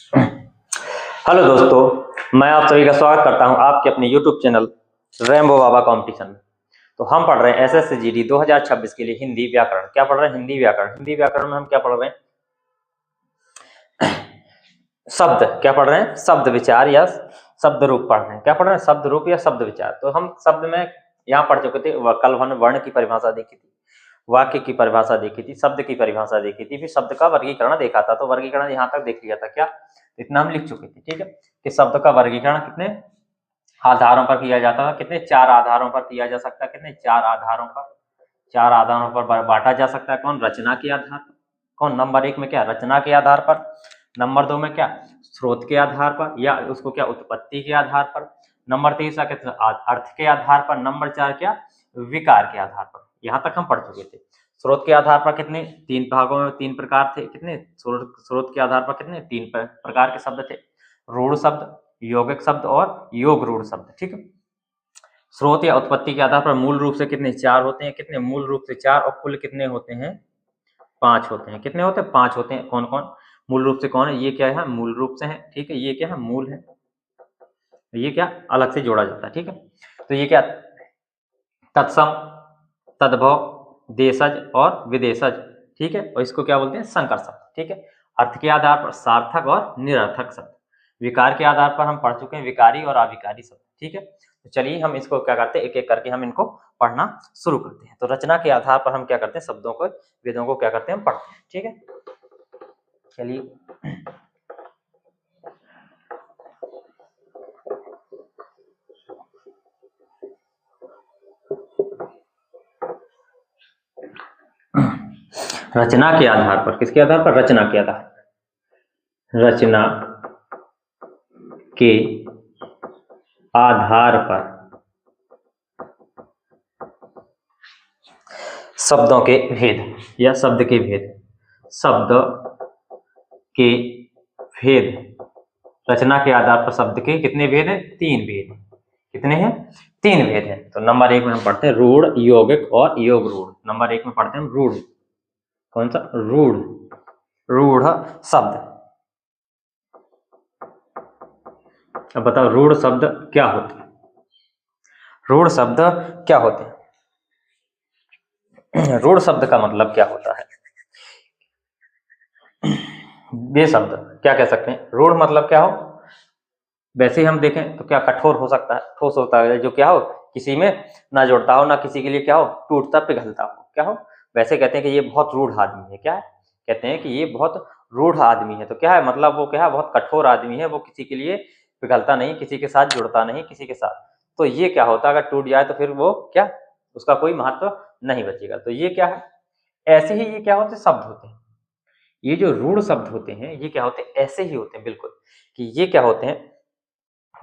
Hello दोस्तों, मैं आप सभी का स्वागत करता हूं आपके अपने YouTube चैनल रेम्बो बाबा कंपटीशन में। तो हम पढ़ रहे हैं SSCGD 2026 के लिए हिंदी व्याकरण। क्या पढ़ रहे हैं? हिंदी व्याकरण। हिंदी व्याकरण में हम क्या पढ़ रहे हैं? शब्द। क्या पढ़ रहे हैं? शब्द विचार या शब्द रूप पढ़ रहे हैं। क्या पढ़ रहे हैं? शब्द रूप या शब्द विचार। तो हम शब्द में यहाँ पढ़ चुके थे, कल हमने वर्ण की परिभाषा देखी थी, वाक्य की परिभाषा देखी थी, शब्द की परिभाषा देखी थी, फिर शब्द का वर्गीकरण देखा था। तो वर्गीकरण यहाँ तक देख लिया था। क्या इतना हम लिख चुके थे? ठीक है, कि शब्द का वर्गीकरण कितने आधारों पर किया जाता है? कितने? 4 आधारों पर किया जा सकता है। कितने? 4 आधारों पर। 4 आधारों पर बांटा जा सकता है। कौन? रचना के आधार पर। कौन? नंबर 1 में क्या? रचना के आधार पर। नंबर 2 में क्या? स्रोत के आधार पर, या उसको क्या? उत्पत्ति के आधार पर। नंबर 3 अर्थ के आधार पर। नंबर 4 क्या? विकार के आधार पर। यहाँ तक हम पढ़ चुके थे। स्रोत के आधार पर कितने? 3 भागों में 3 प्रकार थे। कितने? स्रोत के आधार पर कितने? 3 प्रकार के शब्द थे। रूढ़ शब्द, यौगिक शब्द और योग रूढ़ शब्द। ठीक है। स्रोत या उत्पत्ति के आधार पर मूल रूप से कितने? 4 होते हैं। कितने? मूल रूप से 4, और कुल कितने होते हैं? 5 होते हैं। कितने होते हैं? 5 होते हैं। कौन कौन? मूल रूप से कौन है? ये क्या है? मूल रूप से है। ठीक है। ये क्या है? मूल है। ये क्या? अलग से जोड़ा जाता है। ठीक है। तो ये क्या? तत्सम, तद्भव, देशज और विदेशज। ठीक है। और इसको क्या बोलते हैं? संकर शब्द। ठीक है। अर्थ के आधार पर सार्थक और निरर्थक शब्द। विकार के आधार पर हम पढ़ चुके हैं विकारी और अविकारी शब्द। ठीक है। तो चलिए हम इसको क्या करते हैं, एक एक करके हम इनको पढ़ना शुरू करते हैं। तो रचना के आधार पर हम क्या करते हैं? शब्दों को, वेदों को क्या करते हैं? हम पढ़ते हैं। ठीक है। चलिए, रचना के आधार पर। किसके आधार पर? रचना के आधार पर। रचना के आधार पर शब्दों के भेद या शब्द के भेद। शब्द के भेद। रचना के आधार पर शब्द के कितने भेद हैं? 3 भेद। कितने हैं? 3 भेद हैं। तो नंबर 1 में हम पढ़ते हैं रूढ़, यौगिक और योग रूढ़। नंबर 1 में पढ़ते हैं हम रूढ़। कौन सा? रूढ़। रूढ़ शब्द। अब बताओ रूढ़ शब्द क्या होते हैं? रूढ़ शब्द क्या होते हैं? रूढ़ शब्द का मतलब क्या होता है? ये शब्द क्या कह सकते हैं? रूढ़ मतलब क्या हो? वैसे ही हम देखें तो क्या कठोर हो सकता है, ठोस होता है, जो क्या हो, किसी में ना जोड़ता हो, ना किसी के लिए क्या हो, टूटता पिघलता हो। क्या हो? वैसे कहते हैं कि ये बहुत रूढ़ आदमी है। क्या है? कहते हैं कि ये बहुत रूढ़ आदमी है। तो क्या है मतलब? वो क्या है? बहुत कठोर आदमी है। वो किसी के लिए पिघलता नहीं, किसी के साथ जुड़ता नहीं, किसी के साथ। तो ये क्या होता है? अगर टूट जाए तो फिर वो क्या, उसका कोई महत्व नहीं बचेगा। तो ये क्या है? ऐसे ही ये क्या होते? शब्द होते हैं। ये जो रूढ़ शब्द होते हैं, ये क्या होते हैं? ऐसे ही होते हैं बिल्कुल, कि ये क्या होते हैं?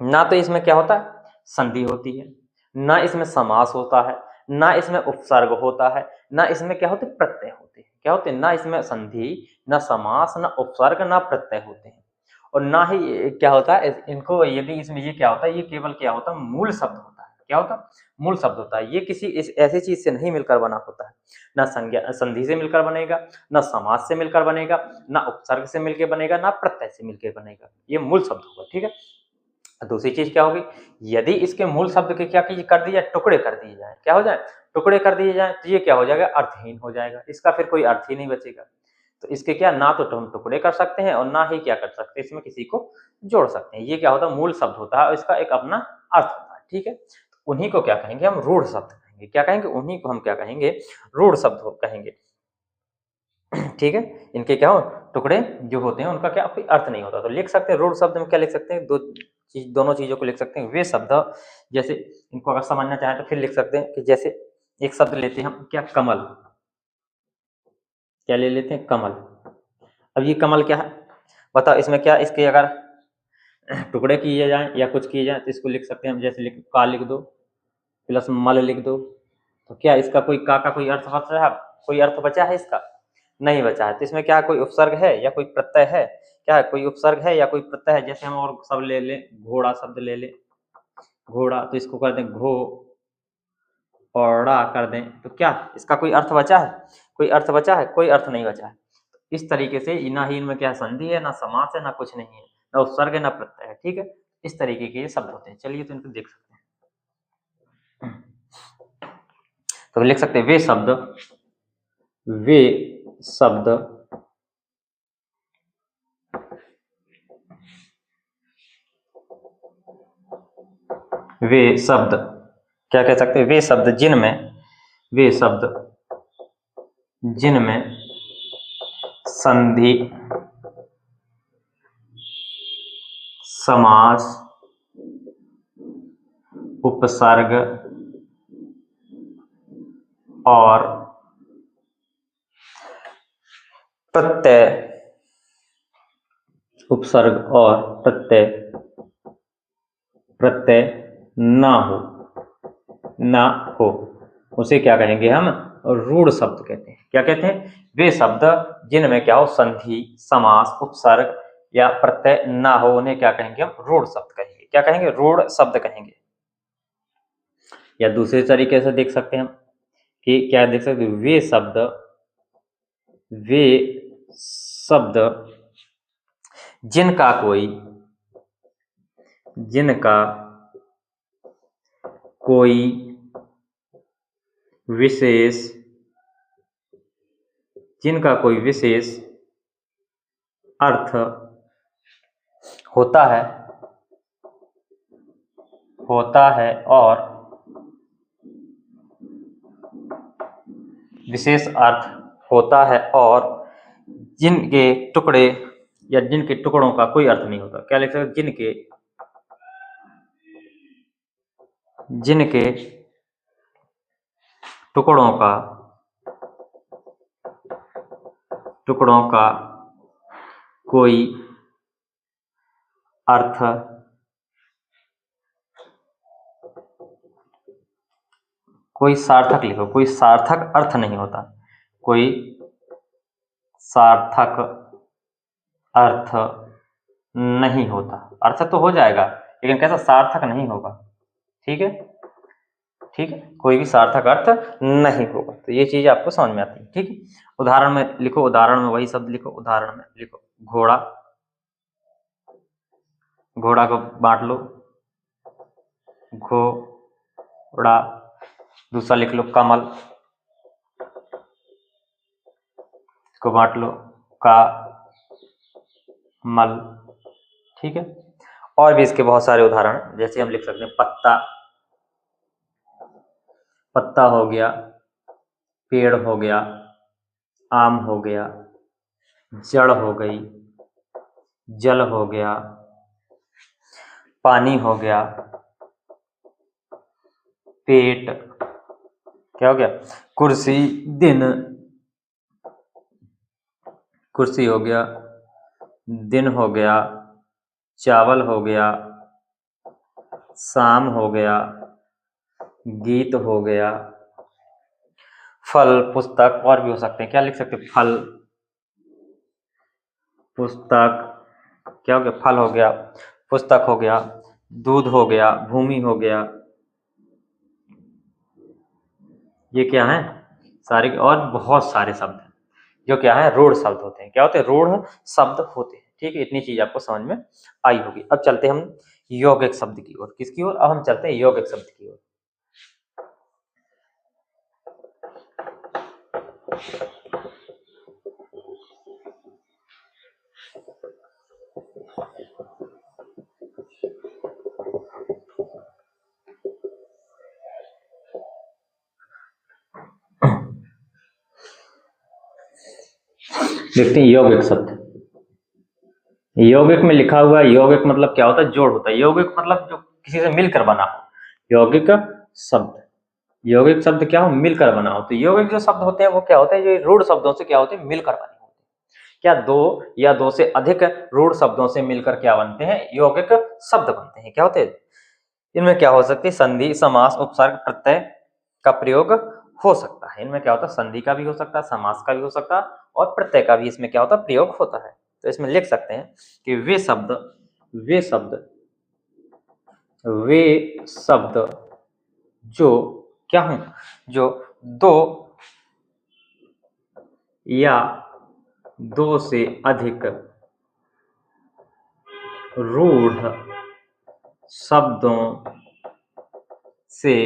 ना तो इसमें क्या होता है? संधि होती है, ना इसमें समास होता है, ना इसमें उपसर्ग होता है, ना इसमें क्या होते? प्रत्यय होते हैं। क्या होते हैं? ना इसमें संधि, ना समास, ना उपसर्ग, ना प्रत्यय होते हैं। और ना ही क्या होता है इनको, यदि इसमें ये क्या होता है? ये केवल क्या होता है? मूल शब्द होता है। क्या होता है? मूल शब्द होता है। ये किसी इस ऐसी चीज से नहीं मिलकर बना होता है। ना संज्ञा संधि से मिलकर बनेगा, ना समास से मिलकर बनेगा, ना उपसर्ग से मिलकर बनेगा, ना प्रत्यय से मिलकर बनेगा। ये मूल शब्द होगा। ठीक है। दूसरी चीज क्या होगी? यदि इसके मूल शब्द के क्या कर दिए जाए? टुकड़े कर दिए जाए। क्या हो जाए? टुकड़े कर दिए जाए, तो ये क्या हो जाएगा? अर्थहीन हो जाएगा। इसका फिर कोई अर्थ ही नहीं बचेगा। तो इसके क्या, ना तो हम टुकड़े कर सकते हैं और ना ही क्या कर सकते हैं, इसमें किसी को जोड़ सकते हैं। ये क्या होता है? मूल शब्द होता है और इसका एक अपना अर्थ होता है। ठीक है। तो उन्हीं को क्या कहेंगे हम? रूढ़ शब्द कहेंगे। क्या कहेंगे? उन्हीं को हम क्या कहेंगे? रूढ़ शब्द कहेंगे। ठीक है। इनके क्या हो? टुकड़े जो होते हैं उनका क्या कोई अर्थ नहीं होता। तो लिख सकते हैं रूढ़ शब्द में क्या लिख सकते हैं? दोनों चीजों को लिख सकते हैं। वे शब्द, जैसे इनको अगर समझना चाहें तो फिर लिख सकते हैं कि जैसे एक शब्द लेते हैं हम, क्या? कमल। क्या ले लेते हैं? कमल। अब ये कमल क्या है? बताओ इसमें क्या, इसके अगर टुकड़े किए जाए या कुछ किए जाए तो इसको लिख सकते हैं हम, जैसे का लिख दो प्लस मल लिख दो। तो क्या इसका कोई का कोई अर्थ बचा है? कोई अर्थ बचा है इसका? नहीं बचा है। तो इसमें क्या कोई उपसर्ग है या कोई प्रत्यय है? क्या है? कोई उपसर्ग है या कोई प्रत्यय है? जैसे हम और सब ले लें, घोड़ा शब्द ले लें, घोड़ा, तो इसको कर दें घो और ड़ा कर दें, तो क्या इसका कोई अर्थ बचा है? कोई अर्थ बचा है? कोई अर्थ नहीं बचा है। तो इस तरीके से ना ही इनमें क्या संधि है, ना समास है, ना कुछ नहीं है। ना उपसर्ग है ना प्रत्यय है, ठीक है। इस तरीके के ये शब्द होते हैं। चलिए तो इनको देख सकते हैं। तो लिख सकते हैं वे शब्द वे शब्द क्या कह सकते हैं, वे शब्द जिनमें संधि, समास, उपसर्ग और प्रत्यय ना हो उसे क्या कहेंगे हम, रूढ़ शब्द कहते हैं। क्या कहते हैं, वे शब्द जिनमें क्या हो, संधि, समास, उपसर्ग या प्रत्यय ना हो उन्हें क्या कहेंगे हम, रूढ़ शब्द कहेंगे। क्या कहेंगे, रूढ़ शब्द कहेंगे। या दूसरे तरीके से देख सकते हैं हम कि क्या देख सकते हैं, वे शब्द जिनका कोई विशेष अर्थ होता है और विशेष अर्थ होता है और जिनके टुकड़े या जिनके टुकड़ों का कोई अर्थ नहीं होता। क्या लिख सकते, जिनके टुकड़ों का कोई अर्थ कोई सार्थक लिखो, कोई सार्थक अर्थ नहीं होता, कोई सार्थक अर्थ नहीं होता। अर्थ तो हो जाएगा लेकिन कैसा, सार्थक नहीं होगा। ठीक है, कोई भी सार्थक अर्थ नहीं होगा। तो ये चीज आपको समझ में आती है। ठीक है, उदाहरण में लिखो, उदाहरण में वही शब्द लिखो। उदाहरण में लिखो घोड़ा, घोड़ा को बांट लो, घोड़ा। दूसरा लिख लो कमल, को बांट लो का मल। ठीक है, और भी इसके बहुत सारे उदाहरण, जैसे हम लिख सकते हैं पत्ता हो गया, पेड़ हो गया, आम हो गया, जड़ हो गई, जल हो गया, पानी हो गया, पेट क्या हो गया, कुर्सी, दिन, कुर्सी हो गया, दिन हो गया, चावल हो गया, शाम हो गया, गीत हो गया, फल, पुस्तक। और भी हो सकते हैं, क्या लिख सकते हैं, फल, पुस्तक, क्या हो गया, फल हो गया, पुस्तक हो गया, दूध हो गया, भूमि हो गया। ये क्या है, सारे और बहुत सारे शब्द हैं जो क्या है, रूढ़ शब्द होते हैं। क्या होते हैं, रूढ़ शब्द होते हैं। ठीक है, इतनी चीज आपको समझ में आई होगी। अब चलते हैं हम यौगिक शब्द की ओर। किसकी ओर, अब हम चलते हैं यौगिक शब्द की ओर। देखते हैं यौगिक शब्द। यौगिक में लिखा हुआ है, यौगिक मतलब क्या होता है, जोड़ होता है। यौगिक मतलब जो किसी से मिलकर बना हो, यौगिक शब्द। यौगिक शब्द क्या हो, मिलकर बना हो। तो यौगिक जो शब्द होते हैं वो क्या होते हैं, जो रूढ़ शब्दों से क्या होते हैं, मिलकर बने होते हैं। क्या दो या दो से अधिक रूढ़ शब्दों से मिलकर क्या बनते हैं, यौगिक शब्द बनते हैं। क्या होते हैं, इनमें क्या हो सकती है, संधि, समास, उपसर्ग, प्रत्यय का प्रयोग हो सकता है। इनमें क्या होता है, संधि का भी हो सकता है, समास का भी हो सकता है और प्रत्यय का भी इसमें क्या होता है, प्रयोग होता है। तो इसमें लिख सकते हैं कि वे शब्द जो क्या हों, जो दो या दो से अधिक रूढ़ शब्दों से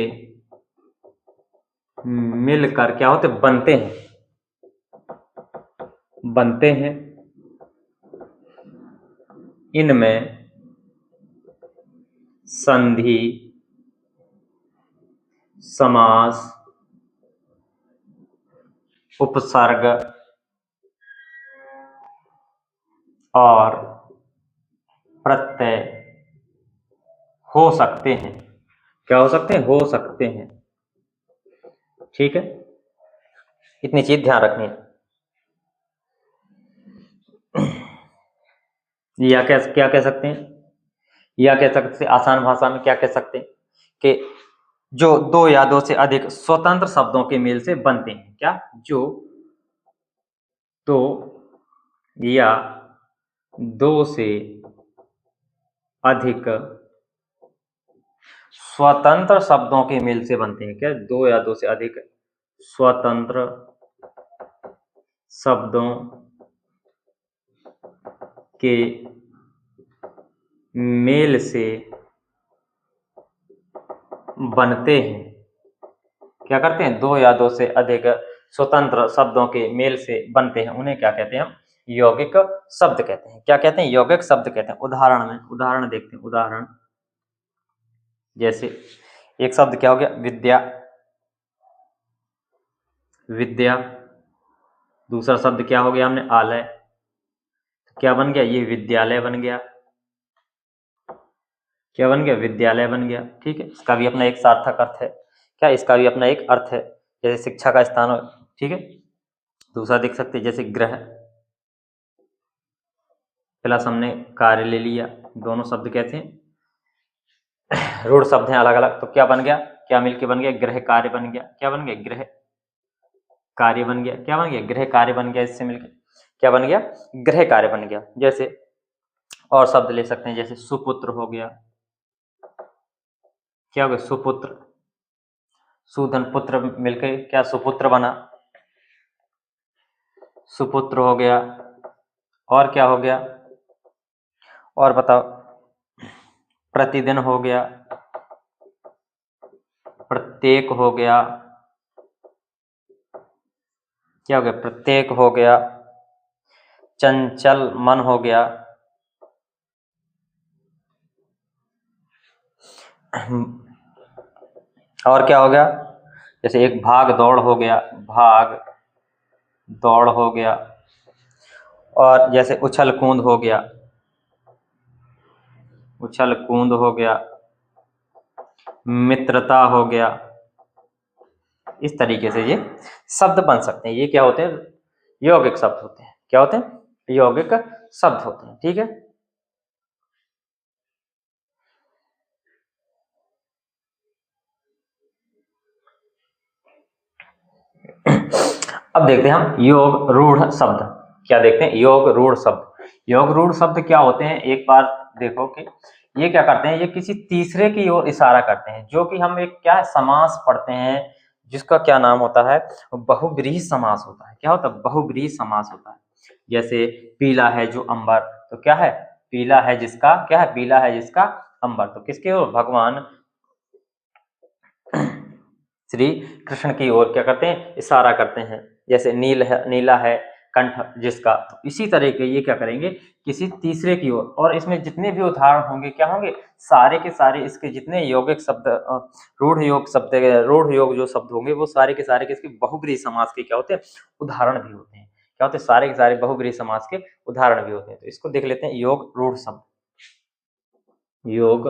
मिलकर क्या होते बनते हैं, बनते हैं। इनमें संधि, समास, उपसर्ग और प्रत्यय हो सकते हैं। क्या हो सकते हैं? हो सकते हैं। ठीक है, इतनी चीज ध्यान रखनी है। या क्या कह सकते हैं, या कह सकते हैं आसान भाषा में क्या कह सकते हैं कि जो दो या दो से अधिक स्वतंत्र शब्दों के मेल से बनते हैं। क्या? जो दो या दो से अधिक स्वतंत्र शब्दों के मेल से बनते हैं। क्या? दो या दो से अधिक स्वतंत्र शब्दों के मेल से बनते हैं। क्या करते हैं? दो या दो से अधिक स्वतंत्र शब्दों के मेल से बनते हैं, उन्हें क्या कहते हैं? हम यौगिक शब्द कहते हैं। क्या कहते हैं? यौगिक शब्द कहते हैं। उदाहरण देखते हैं। उदाहरण जैसे एक शब्द क्या हो गया? विद्या, विद्या। दूसरा शब्द क्या हो गया? हमने आलय। क्या बन गया? ये विद्यालय बन गया। क्या बन गया? विद्यालय बन गया। ठीक है, इसका भी अपना एक सार्थक अर्थ है। क्या? इसका भी अपना एक अर्थ है, जैसे शिक्षा का स्थान हो। ठीक है, दूसरा देख सकते हैं जैसे ग्रह, प्लस हमने कार्य ले लिया। दोनों शब्द कैसे हैं? रूढ़ शब्द हैं अलग अलग, तो क्या बन गया? क्या मिलके बन गया? गृह कार्य बन गया। क्या बन गया? गृह कार्य बन गया। क्या बन गया? गृह कार्य बन गया। इससे मिलके क्या बन गया? गृह कार्य बन गया। जैसे और शब्द ले सकते हैं, जैसे सुपुत्र हो गया। क्या हो गया? सुपुत्र। सुधन पुत्र मिलकर क्या? सुपुत्र बना। सुपुत्र हो गया। और क्या हो गया? और बताओ। प्रतिदिन हो गया। प्रत्येक हो गया। क्या हो गया? प्रत्येक हो गया। चंचल मन हो गया। और क्या हो गया? जैसे एक भाग दौड़ हो गया। भाग दौड़ हो गया। और जैसे उछल कूद हो गया। उछल कूद हो गया। मित्रता हो गया। इस तरीके से ये शब्द बन सकते हैं। ये क्या होते हैं? यौगिक शब्द होते हैं। क्या होते हैं? यौगिक शब्द होते हैं। ठीक है, अब देखते हैं हम योग रूढ़ शब्द। क्या देखते हैं? योग रूढ़ शब्द। योग रूढ़ शब्द क्या होते हैं? एक बार देखो कि ये क्या करते हैं, ये किसी तीसरे की ओर इशारा करते हैं। जो कि हम एक क्या है, समास पढ़ते हैं, जिसका क्या नाम होता है? बहुब्रीहि समास होता है। क्या होता है? बहुब्रीहि समास होता है। जैसे पीला है जो अंबर, तो क्या है? पीला है जिसका क्या है? पीला है जिसका अंबर। तो किसके ओर? भगवान श्री कृष्ण की ओर क्या करते हैं? इशारा करते हैं। जैसे नील है, नीला है कंठ जिसका, तो इसी तरह के ये क्या करेंगे? किसी तीसरे की ओर। और इसमें जितने भी उदाहरण होंगे क्या होंगे? सारे के सारे इसके जितने यौगिक शब्द, रूढ़ योग शब्द, रूढ़ योग जो शब्द होंगे वो सारे के सारे किसके? बहुब्रीहि समास के क्या होते हैं? उदाहरण भी होते हैं। क्या होते हैं? सारे के सारे बहुब्रीहि समास के उदाहरण भी होते हैं। तो इसको देख लेते हैं, योग रूढ़ शब्द। योग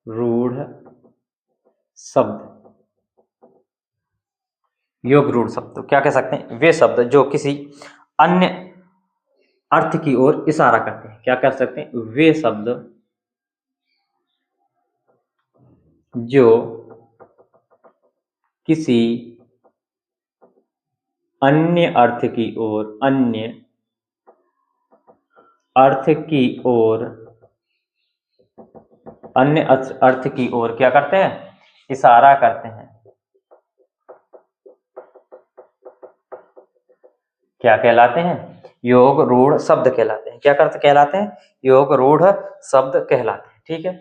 रूढ़ शब्द। योग रूढ़ शब्द तो क्या कह सकते हैं? वे शब्द जो किसी अन्य अर्थ की ओर इशारा करते हैं। क्या कर सकते हैं? वे शब्द जो किसी अन्य अर्थ की ओर, अन्य अर्थ की ओर, अन्य अर्थ की ओर क्या करते हैं? इशारा करते हैं। क्या कहलाते हैं? योग रूढ़ शब्द कहलाते हैं। क्या करते कहलाते हैं? योग रूढ़ शब्द कहलाते हैं। ठीक है,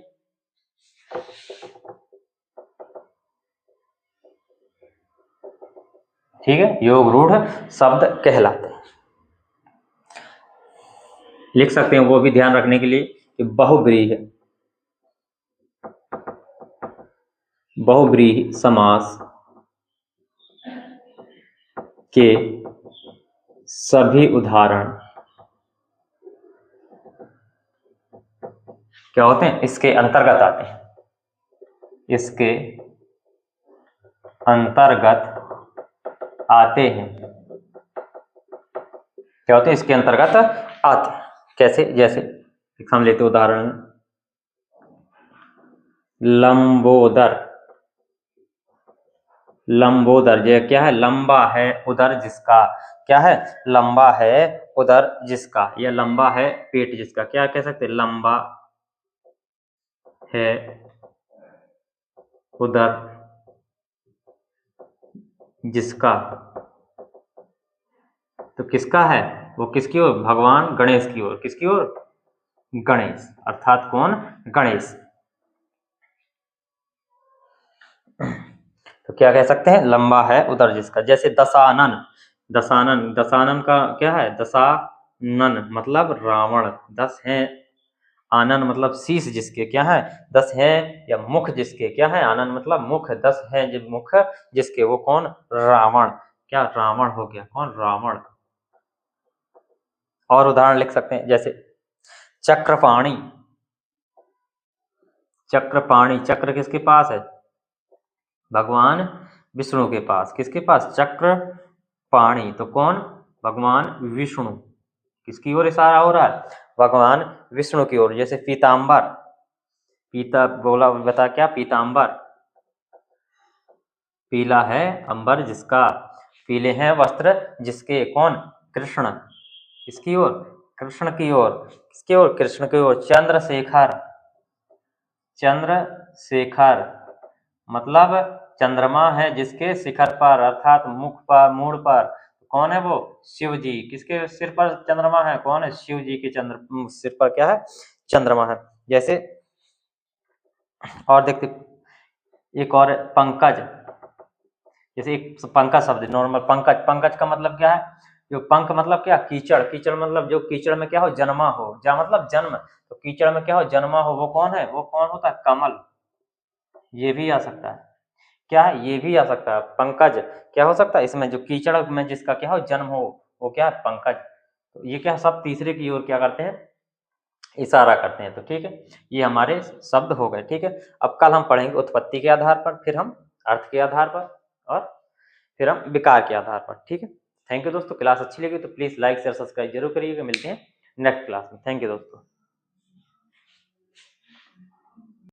ठीक है, योग रूढ़ शब्द कहलाते हैं। लिख सकते हैं वो भी ध्यान रखने के लिए कि बहुब्रीहि, बहुब्रीहि समास के सभी उदाहरण क्या होते हैं? इसके अंतर्गत आते हैं। इसके अंतर्गत आते हैं। क्या होते हैं? इसके अंतर्गत आते हैं। कैसे? जैसे हम लेते उदाहरण, लंबोदर। लंबोदर ये क्या है? लंबा है उदर जिसका। क्या है? लंबा है उदर जिसका, या लंबा है पेट जिसका। क्या कह सकते हैं? लंबा है उदर जिसका। तो किसका है? वो किसकी ओर? भगवान गणेश की ओर। किसकी ओर? गणेश, अर्थात कौन? गणेश। तो क्या कह सकते हैं? लंबा है उदर जिसका। जैसे दशानन। दशानन, दशानन का क्या है? दशानन मतलब रावण। 10 है, आनन मतलब शीश जिसके। क्या है? 10 है, या मुख जिसके। क्या है? आनन मतलब मुख। 10 है जो मुख जिसके, वो कौन? रावण। क्या? रावण हो गया। कौन? रावण। और उदाहरण लिख सकते हैं, जैसे चक्रपाणि। चक्रपाणि, चक्र किसके पास है? भगवान विष्णु के पास। किसके पास? चक्र पाणि। तो कौन? भगवान विष्णु। किसकी ओर इशारा हो रहा है? भगवान विष्णु की ओर। जैसे पीतांबर। पीता बोला, बता क्या? पीतांबर। पीला है अंबर जिसका, पीले हैं वस्त्र जिसके। कौन? कृष्ण। किसकी ओर? कृष्ण की ओर। किसकी ओर? कृष्ण की ओर। चंद्रशेखर। चंद्रशेखर मतलब चंद्रमा है जिसके शिखर पर, अर्थात मुख पर, मूड पर। कौन है वो? शिव जी। किसके सिर पर चंद्रमा है? कौन है? शिव जी के सिर पर क्या है? चंद्रमा है। जैसे और देखते, एक और पंकज। जैसे एक पंकज शब्द, नॉर्मल पंकज। पंकज का मतलब क्या है? जो पंख मतलब क्या? कीचड़। कीचड़ मतलब जो कीचड़ में क्या हो? जन्मा हो। जा मतलब जन्म। तो कीचड़ में क्या हो? जन्मा हो। वो कौन है? वो कौन होता है? कमल। ये भी आ सकता है। क्या है? ये भी आ सकता है। पंकज क्या हो सकता है इसमें? जो कीचड़ में जिसका क्या हो? जन्म हो, वो क्या है? पंकज। तो ये क्या, सब तीसरे की ओर क्या करते हैं? इशारा करते हैं। तो ठीक है, ये हमारे शब्द हो गए। ठीक है, अब कल हम पढ़ेंगे उत्पत्ति के आधार पर, फिर हम अर्थ के आधार पर, और फिर हम विकार के आधार पर। ठीक है, थैंक यू दोस्तों। क्लास अच्छी लगी तो प्लीज़ लाइक शेयर सब्सक्राइब जरूर करिएगा। मिलते हैं नेक्स्ट क्लास में। थैंक यू दोस्तों।